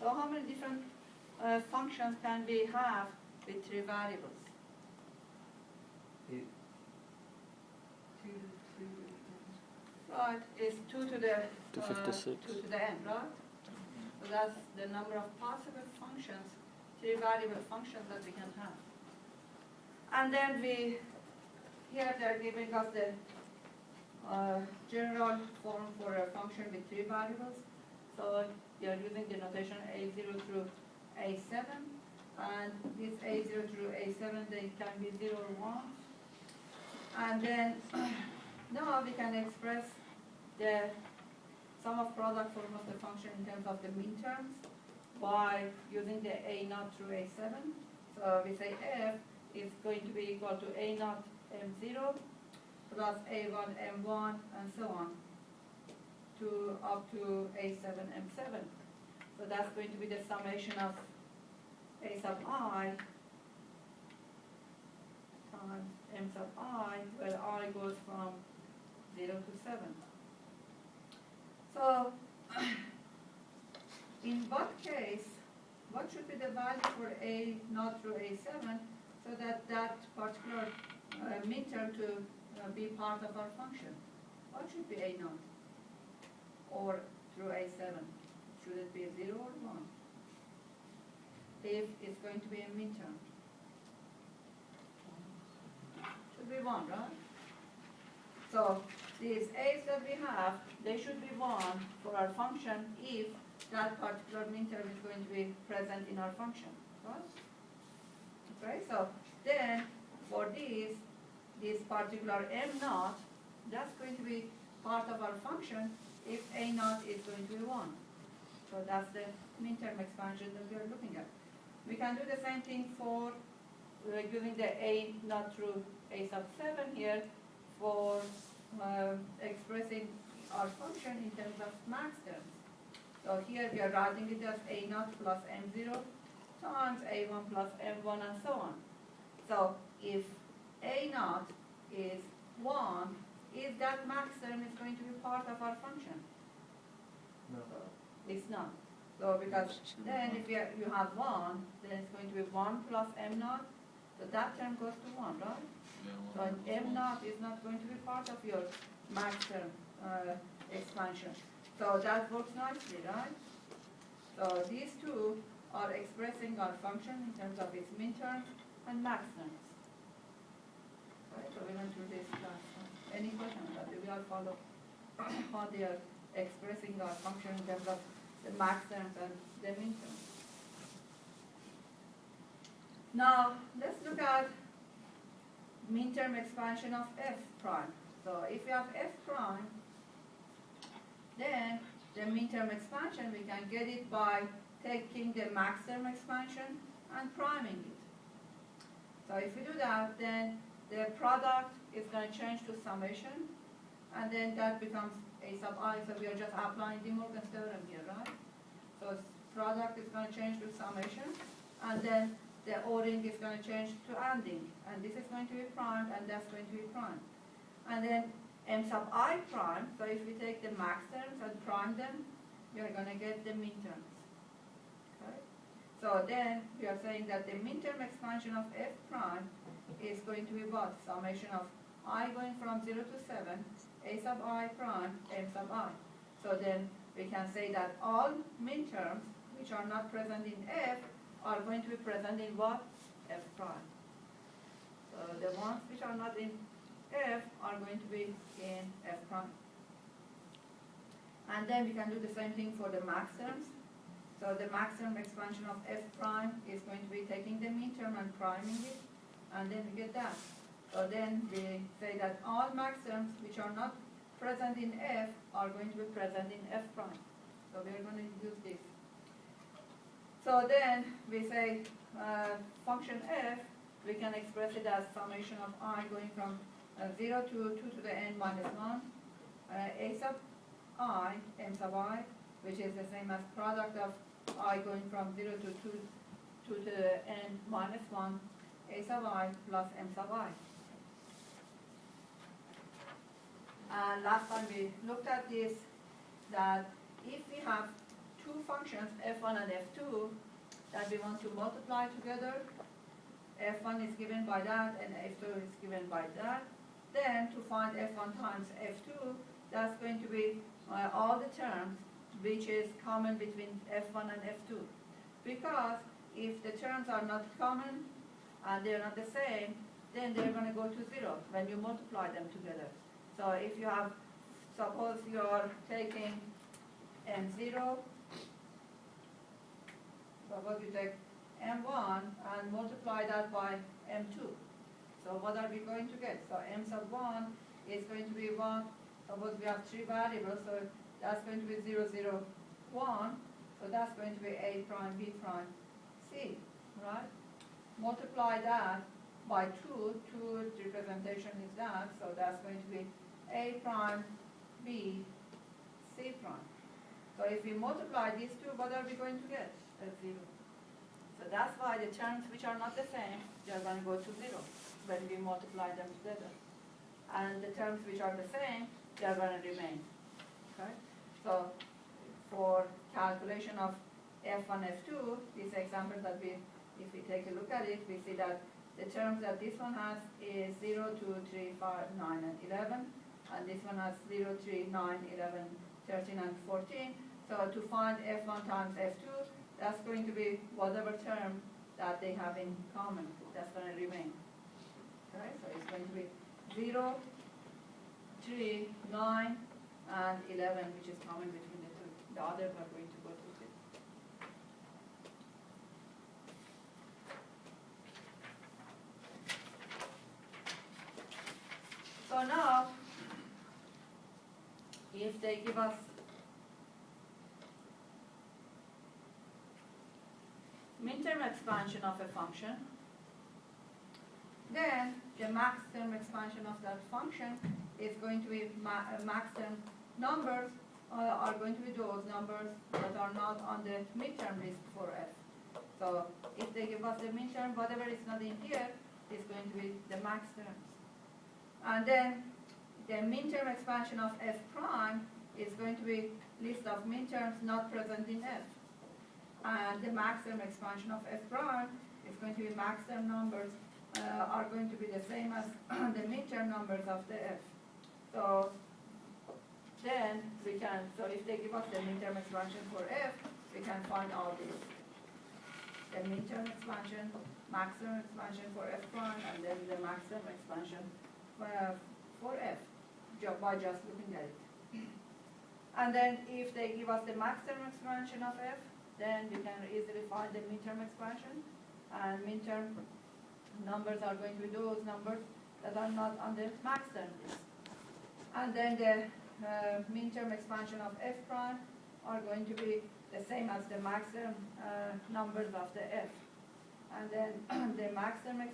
So how many different functions can we have with three variables? Right, it's 2 to the 256. 2 to the n, right? So that's the number of possible functions, three variable functions that we can have. And then here they're giving us the general form for a function with three variables. So you're using the notation A0 through A7, and this A0 through A7, they can be 0 or 1. And then now we can express the sum of product form of the function in terms of the minterms by using the A0 through A7. So we say f is going to be equal to A0 M0 plus A1 M1 and so on to up to A7 M7. So that's going to be the summation of A sub I times M sub I, where I goes from 0 to 7. So in what case, what should be the value for A0 through A7 so that that particular minterm to be part of our function? What should be A0 or through A7? Should it be 0 or 1? If it's going to be a minterm. Should be 1, right? So these A's that we have, they should be 1 for our function if that particular minterm is going to be present in our function, right? Okay, so then for this particular M0, that's going to be part of our function if A0 is going to be 1. So that's the minterm expansion that we are looking at. We can do the same thing for using the A0 through A sub 7 here for expressing our function in terms of Maxterm. So here we are writing it as A0 plus M0 times A1 plus M1 and so on. So if A0 is 1, is that Maxterm is going to be part of our function? No. It's not. So because then if you have 1, then it's going to be 1 plus M0. So that term goes to 1, right? So M0 is not going to be part of your Maxterm expansion. So that works nicely, right? So these two are expressing our function in terms of its minterms and maxterms. Right? So we went through this last time. Any questions about it? We all follow how they are expressing our function in terms of the maxterms and the minterms. Now let's look at minterm expansion of f prime. So if we have f prime, then the minterm expansion, we can get it by taking the maxterm expansion and priming it. So if we do that, then the product is going to change to summation, and then that becomes a sub I, so we are just applying De Morgan's theorem here, right? So product is going to change to summation, and then the O-ring is going to change to ANDing, and this is going to be primed, and that's going to be primed. And then M sub I prime, so if we take the maxterms and prime them, we are going to get the minterms. Okay? So then we are saying that the minterm expansion of f prime is going to be what? Summation of I going from 0 to 7, A sub I prime, M sub I. So then we can say that all minterms which are not present in f are going to be present in what? F prime. So the ones which are not in f are going to be in f prime. And then we can do the same thing for the maxterms. So the maxterm expansion of f prime is going to be taking the minterm and priming it, and then we get that. So then we say that all maxterms which are not present in f are going to be present in f prime. So we are going to use this. So then we say function f, we can express it as summation of I going from 0 to 2 to the n minus 1, A sub I, M sub I, which is the same as product of I going from 0 to 2 to the n minus 1, A sub I plus M sub I. And last time we looked at this, that if we have two functions, f1 and f2, that we want to multiply together. f1 is given by that and f2 is given by that. Then to find f1 times f2, that's going to be all the terms which is common between f1 and f2. Because if the terms are not common and they're not the same, then they're going to go to 0 when you multiply them together. So if you have, suppose you're taking m0, suppose you take m1 and multiply that by m2. So what are we going to get? So m sub 1 is going to be 1. Suppose we have three variables, so that's going to be 0, 0, 1. So that's going to be A prime, B prime, C, right? Multiply that by 2. 2 representation is that, so that's going to be A prime, B, C prime. So if we multiply these two, what are we going to get? That's 0. So that's why the terms which are not the same, they are going to go to 0 when we multiply them together. And the terms which are the same, they are going to remain. Okay? So for calculation of f1, f2, this example that if we take a look at it, we see that the terms that this one has is 0, 2, 3, 5, 9, and 11. And this one has 0, 3, 9, 11, 13, and 14. So to find f1 times f2, that's going to be whatever term that they have in common. That's going to remain. Okay? So it's going to be 0, 3, 9, and 11, which is common between the two. The others are going to go to 0. So now, if they give us Minterm expansion of a function, then the Maxterm expansion of that function is going to be Maxterm numbers are going to be those numbers that are not on the midterm list for f. So if they give us the midterm, whatever is not in here is going to be the Maxterms. And then the midterm expansion of f prime is going to be list of midterms not present in f. And the Maxterm expansion of f prime is going to be Maxterm numbers are going to be the same as the midterm numbers of the f. So then we can, so if they give us the midterm expansion for f, we can find all these. The midterm expansion, Maxterm expansion for f prime, and then the Maxterm expansion for f, by just looking at it. And then if they give us the Maxterm expansion of f, then we can easily find the midterm expansion, and midterm numbers are going to be those numbers that are not on the Maxterm list. And then the midterm expansion of f prime are going to be the same as the Maxterm numbers of the f. And then the Maxterm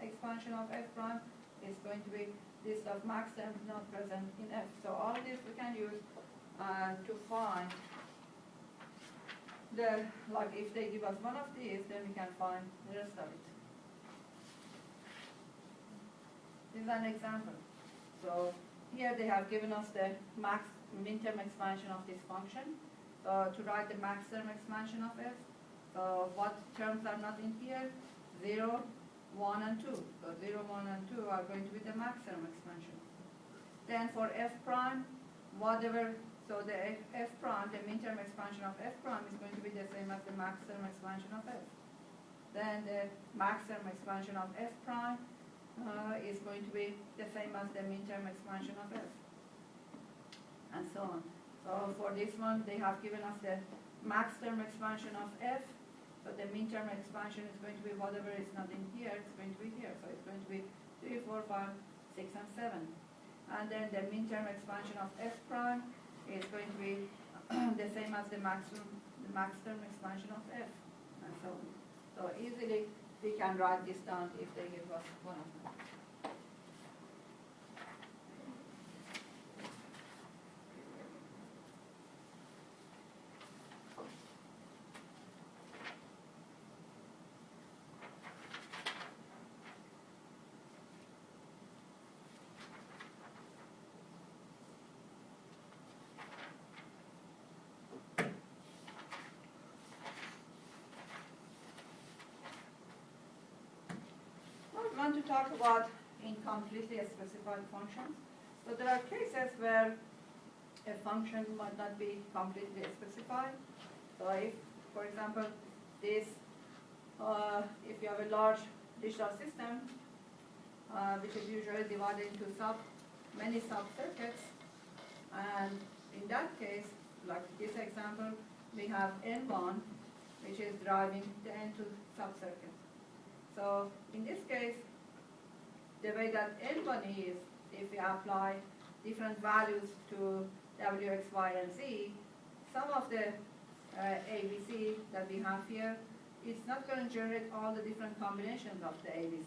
expansion of f prime is going to be list of Maxterms not present in f. So all this we can use to find the, like if they give us one of these, then we can find the rest of it. This is an example. So here they have given us the midterm expansion of this function. So to write the Maxterm expansion of f, so what terms are not in here? 0, 1, and 2. So 0, 1, and 2 are going to be the Maxterm expansion. Then for f prime, whatever, so the f prime, the midterm expansion of f prime is going to be the same as the Maxterm expansion of f. Then the Maxterm expansion of f prime is going to be the same as the midterm expansion of f, and so on. So for this one, they have given us the Maxterm expansion of f. So the midterm expansion is going to be whatever is not in here, it's going to be here. So it's going to be 3, 4, 5, 6, and 7. And then the midterm expansion of f prime is going to be the same as the Maxterm expansion of f, and so on. So easily we can write this down if they give us one of them. want to talk about incompletely specified functions. So there are cases where a function might not be completely specified. So if, for example, this, if you have a large digital system, which is usually divided into many sub-circuits, and in that case, like this example, we have N1, which is driving the N2 sub-circuit. So in this case, the way that N1 is, if we apply different values to W, X, Y, and Z, some of the ABC that we have here is not going to generate all the different combinations of the ABC.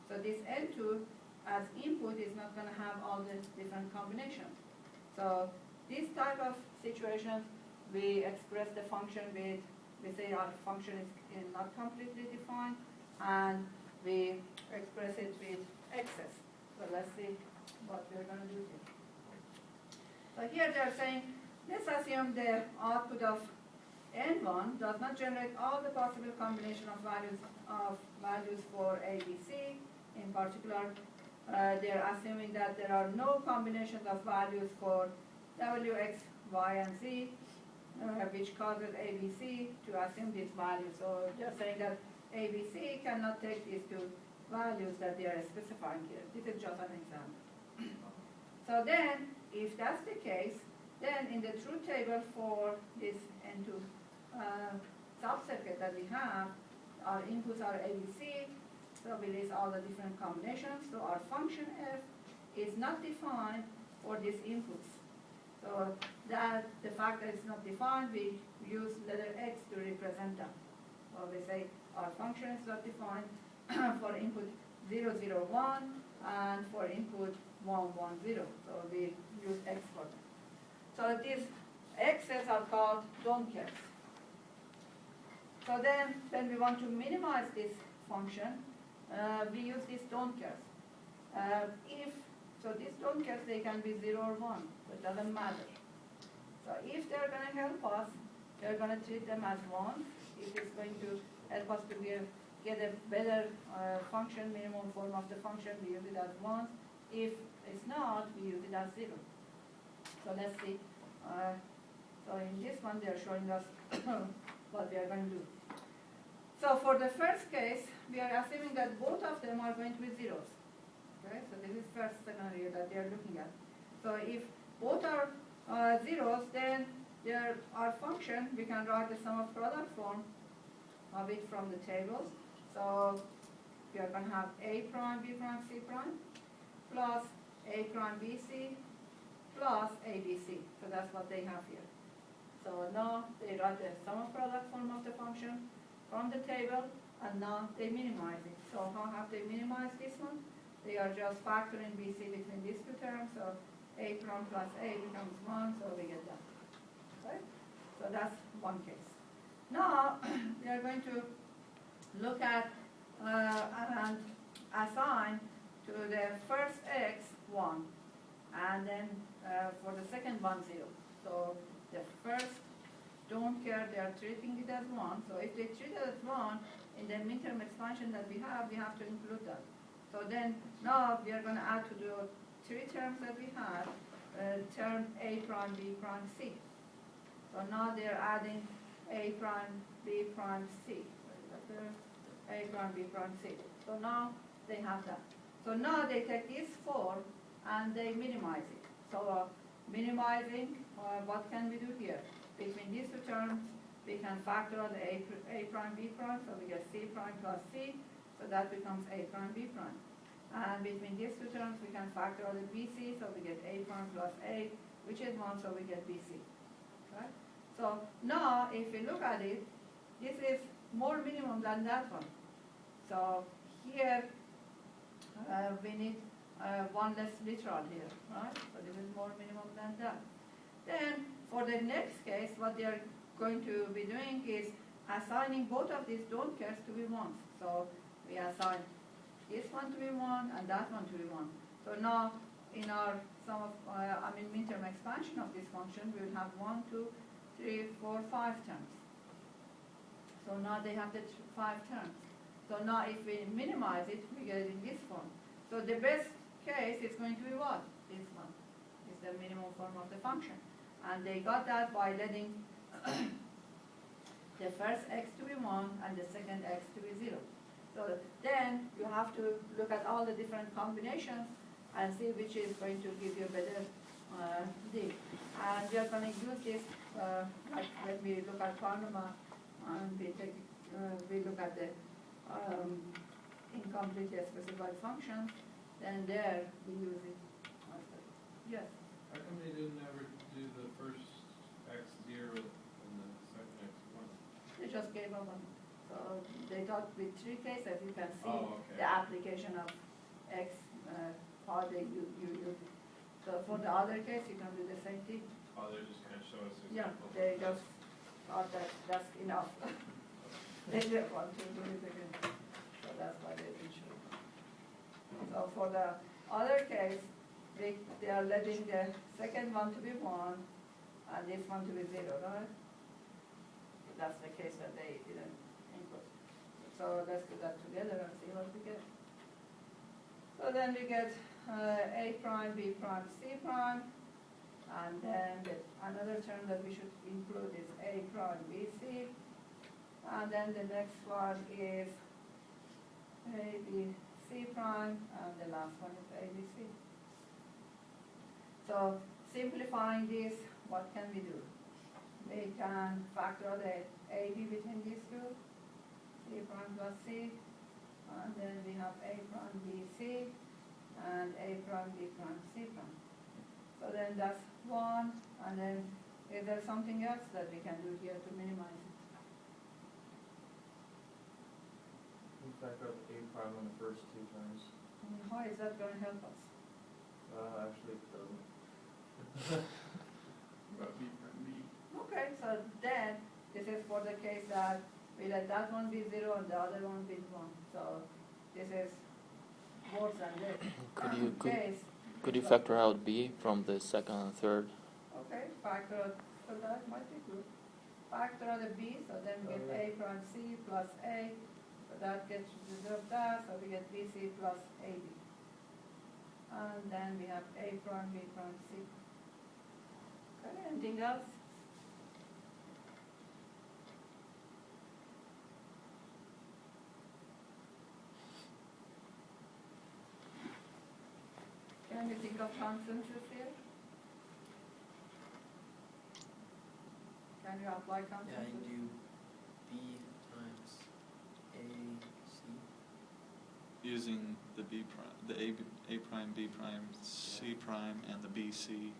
So this N2 as input is not going to have all the different combinations. So this type of situations, we express the function with, we say our function is not completely defined, and we express it with excess. So let's see what we're going to do here. So here they're saying, let's assume the output of N1 does not generate all the possible combination of values for ABC. In particular, they're assuming that there are no combinations of values for W, X, Y, and Z, which causes ABC to assume this value. So they're saying that ABC cannot take these two values that they are specifying here. This is just an example. So then, if that's the case, then in the truth table for this N2 sub-circuit that we have, our inputs are ABC, so we list all the different combinations. So our function f is not defined for these inputs. So that the fact that it's not defined, we use letter X to represent them. So we say our function is not defined for input 0, 0, 1 and for input 1, 1, 0. So we use X for them. So these X's are called don't cares. So then when we want to minimize this function, we use these don't cares. So these don't cares, they can be 0 or 1, so it doesn't matter. So if they're going to help us, they're going to treat them as 1. If it's going to help us to get a better function, minimum form of the function, we use it as 1. If it's not, we use it as 0. So let's see. So in this one, they are showing us what we are going to do. So for the first case, we are assuming that both of them are going to be zeros. Okay, so this is first scenario that they are looking at. So if both are zeros, then our function, we can write the sum of product form of it from the table. So we are going to have A prime, B prime, C prime, plus A prime, B, C, plus ABC. So that's what they have here. So now they write the sum of product form of the function from the table, and now they minimize it. So how have they minimized this one? They are just factoring BC between these two terms, so A prime plus A becomes 1, so we get that. Right? So that's one case. Now we are going to look at and assign to the first X 1, and then for the second one 0. So the first don't care, they are treating it as 1. So if they treat it as 1, in the midterm expansion that we have to include that. So then now we are going to add to the 3 terms that we had, term A prime, B prime, C. So now they are adding A prime, B prime, C. A prime, B prime, C. So now they have that. So now they take these 4 and they minimize it. So minimizing, what can we do here? Between these two terms, we can factor out the A prime, B prime, so we get C prime plus C, so that becomes A prime, B prime. And between these two terms, we can factor out the BC, so we get A prime plus A, which is 1, so we get BC. Right? So now, if we look at it, this is more minimum than that one. So here, we need one less literal here, right? So this is more minimum than that. Then, for the next case, what they are going to be doing is assigning both of these don't cares to be 1s. So we assign this one to be 1 and that one to be 1. So now in our midterm expansion of this function, we will have 1, 2, 3, 4, 5 terms. So now they have the 5 terms. So now if we minimize it, we get it in this form. So the best case is going to be what? This one is the minimum form of the function. And they got that by letting the first x to be 1 and the second x to be 0. So then you have to look at all the different combinations and see which is going to give you a better D. And we are going to use this, like when we look at Parnoma and we look at the incompletely specified function, then there we use it. Yes? How come they didn't ever do the first x0 and the second x1? They just gave up on it. So they thought with 3 cases you can see Okay. the application of x, how they use it. So for the other case you can do the same thing. Oh, they just kind of show us Yeah, examples. they just thought that that's enough. They didn't want to do it again. So that's why they didn't show it. So for the other case, they are letting the second one to be 1 and this one to be 0, right? That's the case that they didn't input. So let's do that together and see what we get. So then we get A prime, B prime, C prime, and then another term that we should include is A prime, B, C, and then the next one is A, B, C prime, and the last one is A, B, C. So simplifying this, what can we do? We can factor out the AB between these two, C prime plus C, and then we have A prime B C, and A prime B prime C prime. So then that's 1, and then is there something else that we can do here to minimize it? We factor out A prime on the first 2 terms. How is that going to help us? Actually, it doesn't. About B prime B. Okay, so then this is for the case that we let that one be 0 and the other one be 1. So this is worse than this. Could you factor out B from the second and third? Okay, factor out, so that might be good. Factor out the B, so then we get A prime C plus A, so that gets rid of that, so we get BC plus AB. And then we have A prime B prime C. Okay, anything else? Can you think of consensus here? Can you apply consensus? Yeah, you do B times A, C. Using the B prime, the A prime, B prime, C prime, and the BC.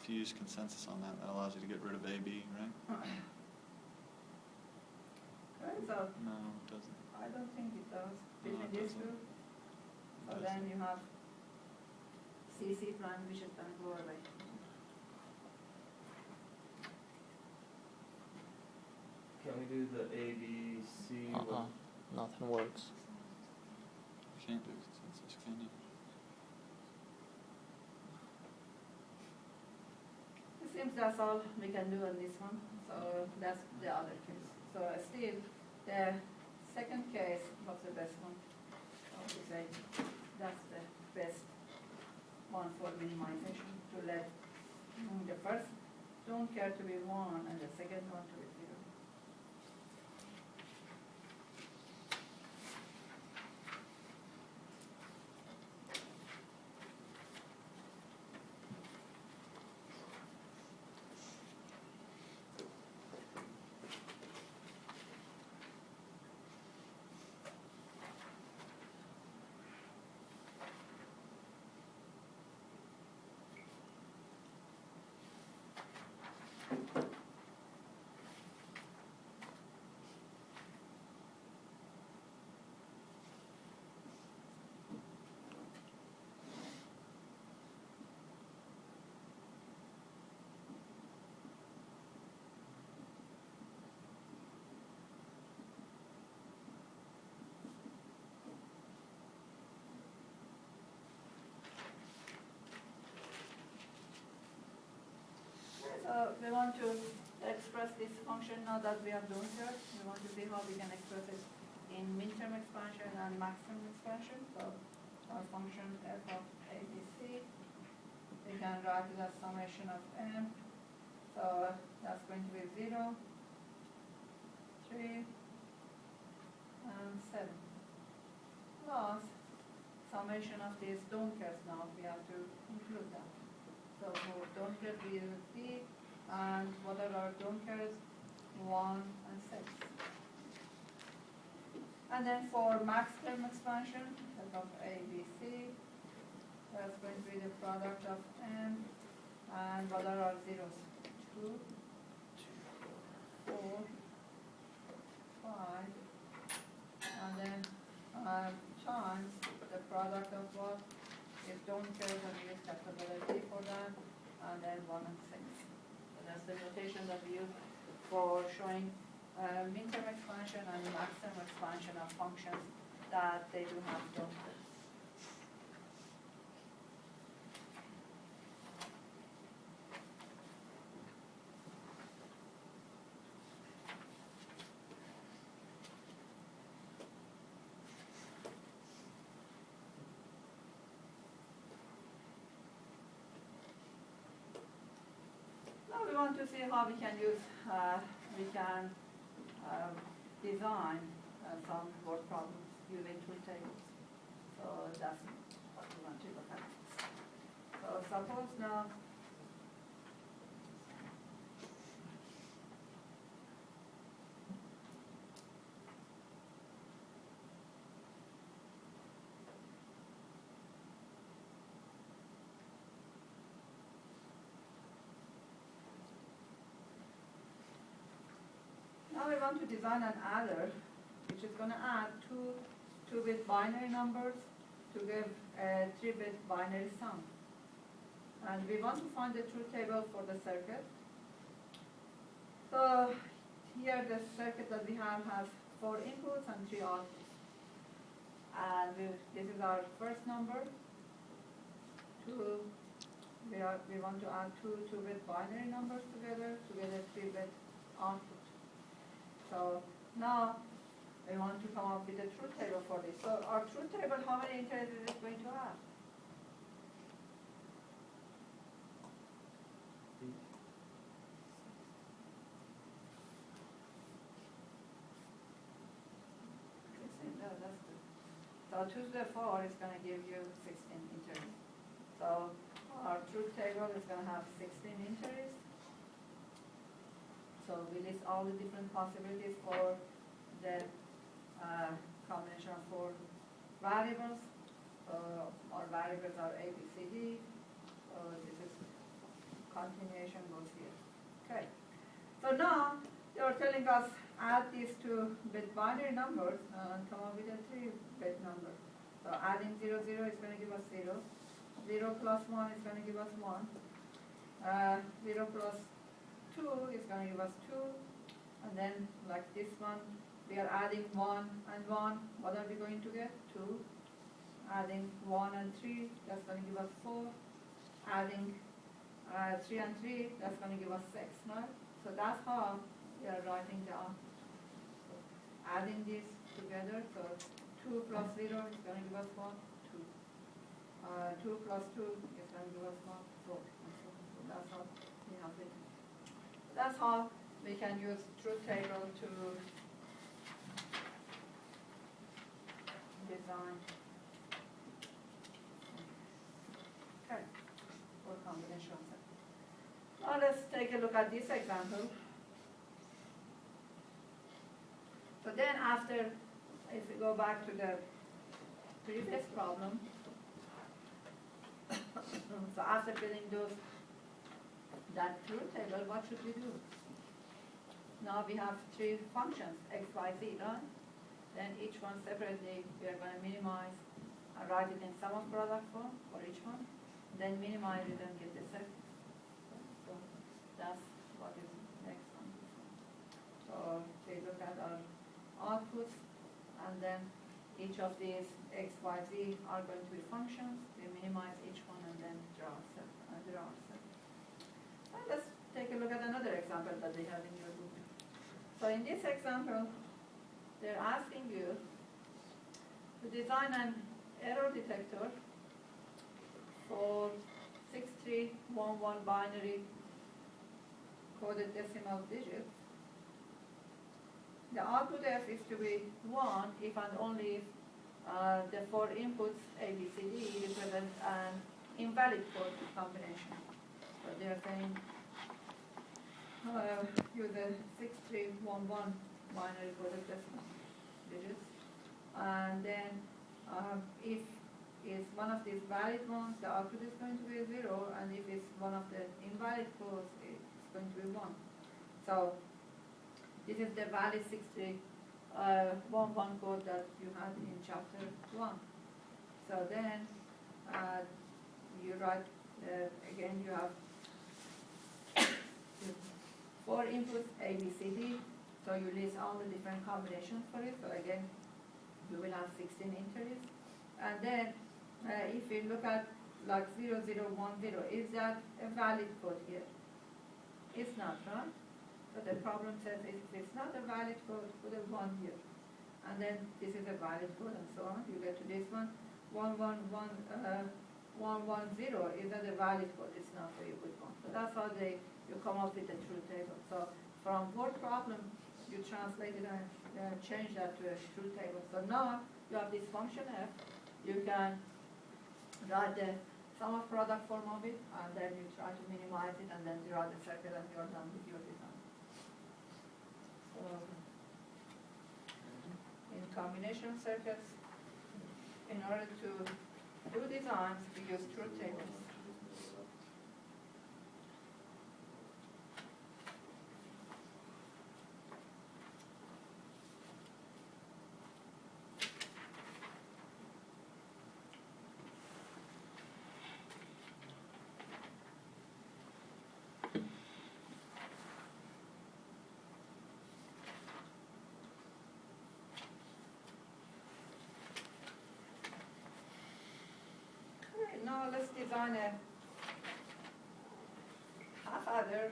If you use consensus on that, that allows you to get rid of AB, right? Okay, so No, it doesn't. I don't think it does. No, Between it these doesn't. two. So then you have C prime, which is going to go away. Can we do the A, B, C? Nothing works. You can't do consensus, can you? It seems that's all we can do on this one. So that's the other case. So still, the second case was the best one. So we say that's the best one for minimization, to let the first don't care to be 1 and the second one to be 0. So we want to express this function now that we have done here. We want to see how we can express it in Minterm expansion and Maxterm expansion. So our function f of ABC, we can write it as summation of m. So that's going to be 0, 3, and 7. Plus summation of these dunkers now, we have to include that. So for dunker we use D, and what are our dunkers? 1 and 6. And then for Maxterm expansion, set of A, B, C, that's going to be the product of M, and what are our zeros? 2, 4, 5, and then times the product of what is dunkers, and we use capital D for that, and then 1 and 6. So that's the notation that we use for showing Minterm expansion and Maxterm expansion of functions that they do have dunkers. Now we want to see how we can use, design some word problems using truth tables. So that's what we want to look at. So suppose now we want to design an adder which is going to add two 2-bit binary numbers to give a 3-bit binary sum. And we want to find the truth table for the circuit. So here the circuit that we have has 4 inputs and 3 outputs. And this is our first number. We want to add two 2-bit binary numbers together to get a 3-bit output. So now we want to come up with a truth table for this. So our truth table, how many entries is it going to have? No, that's good. So 2 to the 4 is going to give you 16 entries. So our truth table is going to have 16 entries. So we list all the different possibilities for the combination of 4 variables. Our variables are A, B, C, D. This is continuation goes here. Okay. So now they are telling us add these 2-bit binary numbers and come up with a 3-bit number. So adding 0, 0 is going to give us 0. 0 plus 1 is going to give us 1. 0 plus 2 is going to give us 2, and then like this one, we are adding 1 and 1. What are we going to get? 2. Adding 1 and 3, that's going to give us 4. Adding 3 and 3, that's going to give us 6, right? So that's how we are writing down. So adding these together, so 2 plus 0 is going to give us 1, 2. 2 plus 2 is going to give us 1, 4. And so that's how we have it. That's how we can use truth table to design. Okay, for combination of them. Now let's take a look at this example. So then after, if we go back to the previous problem, so after filling that truth table, what should we do? Now we have 3 functions, x, y, z, right? Then each one separately, we are going to minimize and write it in sum of product form for each one. Then minimize it and get the circuit. So that's what is next on this one. So we look at our outputs, and then each of these x, y, z are going to be functions. We minimize each one and then draw a circuit. And let's take a look at another example that they have in your book. So in this example, they're asking you to design an error detector for 6311 binary coded decimal digits. The output F is to be 1 if and only if the 4 inputs A, B, C, D represent an invalid code combination. So they are saying use a 6311 binary coded decimal digits. And then if it's one of these valid ones, the output is going to be 0, and if it's one of the invalid codes, it's going to be 1. So this is the valid 6311 code that you had in chapter 1. So then you write, again you have 4 inputs, A, B, C, D. So you list all the different combinations for it. So again, you will have 16 entries. And then if we look at like 0010, is that a valid code here? It's not, right? So the problem says if it's not a valid code, put a 1 here. And then this is a valid code and so on. You get to this one, 110 is that a valid code? It's not, so you put 1. So that's how you come up with a truth table. So from word problem, you translate it and change that to a truth table. So now you have this function f. You can write the sum of product form of it, and then you try to minimize it, and then draw the circle, and you're done with your design. So in combination circuits, in order to do designs, we use truth tables. Now let's design a half adder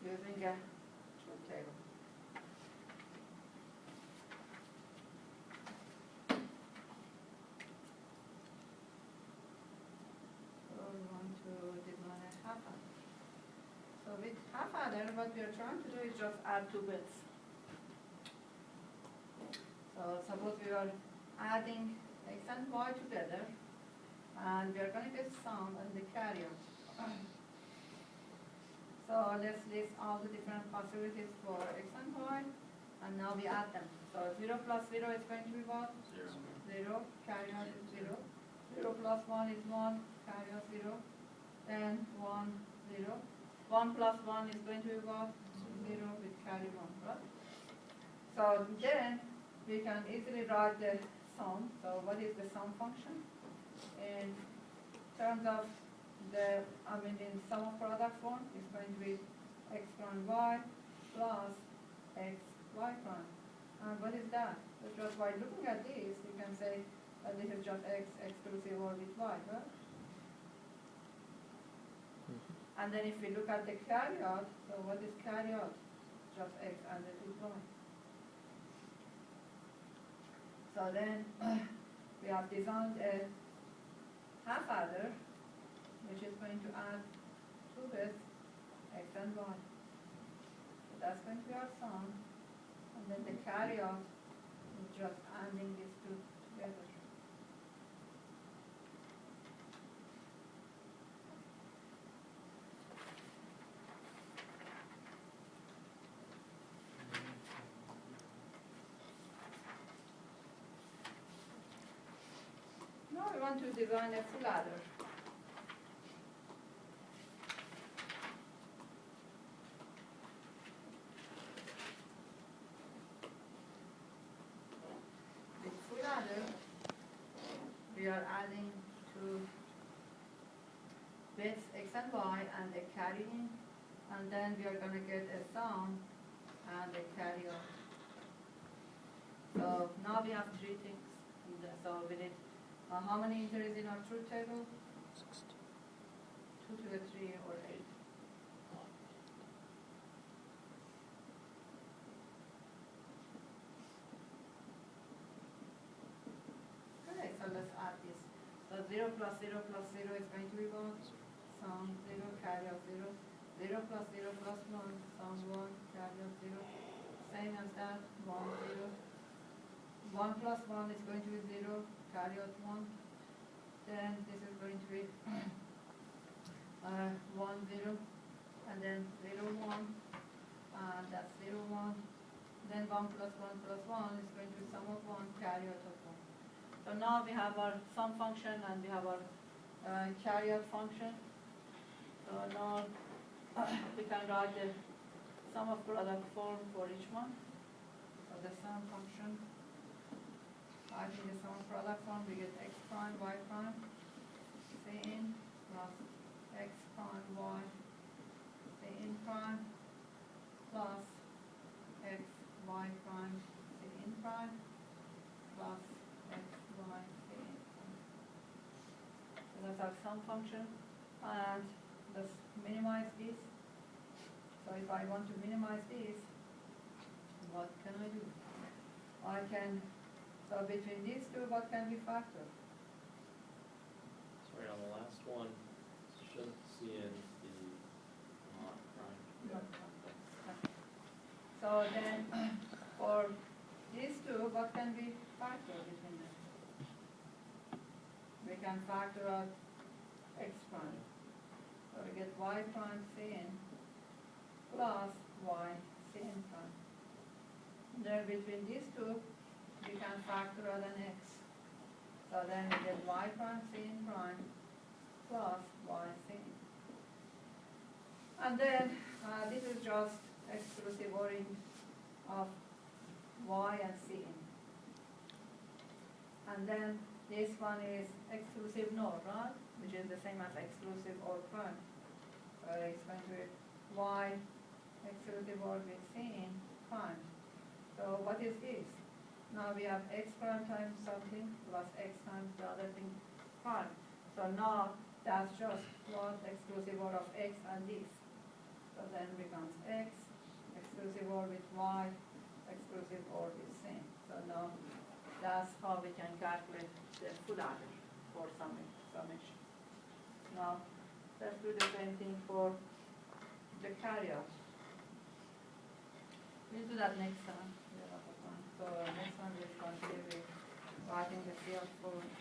using a truth table. So we want to design a half adder. So with half adder, what we are trying to do is just add 2 bits. So suppose we are adding X and Y together, and we are going to get sum and the carrier. So let's list all the different possibilities for X and Y, and now we add them. So 0 plus 0 is going to be what? 0. 0, carrier is 0. 0 plus 1 is 1, carrier 0. Then 1, 0. 1 plus 1 is going to be what? 0 with carry 1, right? So then we can easily write the sum. So what is the sum function? In terms of in sum of product form, it's going to be x prime y plus x y prime. And what is that? So just by looking at this, you can say that this is just x exclusive or with y, right? And then if we look at the carry out, so what is carry out? Just x added with y. So then we have designed a half adder, which is going to add 2 bits, x and y. So that's going to be our sum, and then the carry out is just adding these 2 together. Now we want to design a full adder. With full adder, we are adding 2 bits x and y and a carry in, and then we are going to get a sum and a carry out. So now we have 3 things. So we need how many entries in our truth table? 2 to the 3 or 8. So 0 plus 0 plus 0 is going to be 1. Sum 0, carry out 0. 0 plus 0 plus 1, sum 1, carry out 0. Same as that, 1, 0. 1 plus 1 is going to be 0, carry out 1. Then this is going to be 1, 0, and then 0, 1, and that's 0, 1. Then 1 plus 1 plus 1 is going to be sum of 1, carry out of 1. So now we have our sum function and we have our carry out function. So now we can write the sum of product form for each one. So the sum function, I think the sum of product form, we get x prime, y prime, Cn plus x prime, y, Cn prime, plus x, y prime, Cn prime, plus x, y, Cn prime. So that's our sum function. And let's minimize this. So if I want to minimize this, what can I do? I can, so between these two, what can we factor? Sorry, on the last one, shouldn't Cn be not prime? So then, for these two, what can we factor between them? We can factor out x prime. So we get y prime Cn plus y Cn prime. Then between these two, we can factor out an x. So then we get y prime Cn prime plus y Cn. And then this is just exclusive ORing of y and Cn. And then this one is exclusive NOR, right? Which is the same as exclusive OR prime. So it's going to be y exclusive OR with Cn prime. So what is this? Now we have x prime times something plus x times the other thing prime. So now that's just what exclusive OR of x and this. So then becomes x, exclusive OR with y, exclusive OR with Cn. So now that's how we can calculate the full adder for summation. Now let's do the same thing for the carryout. We'll do that next time. We have a lot of time. So next time we'll continue with writing the field for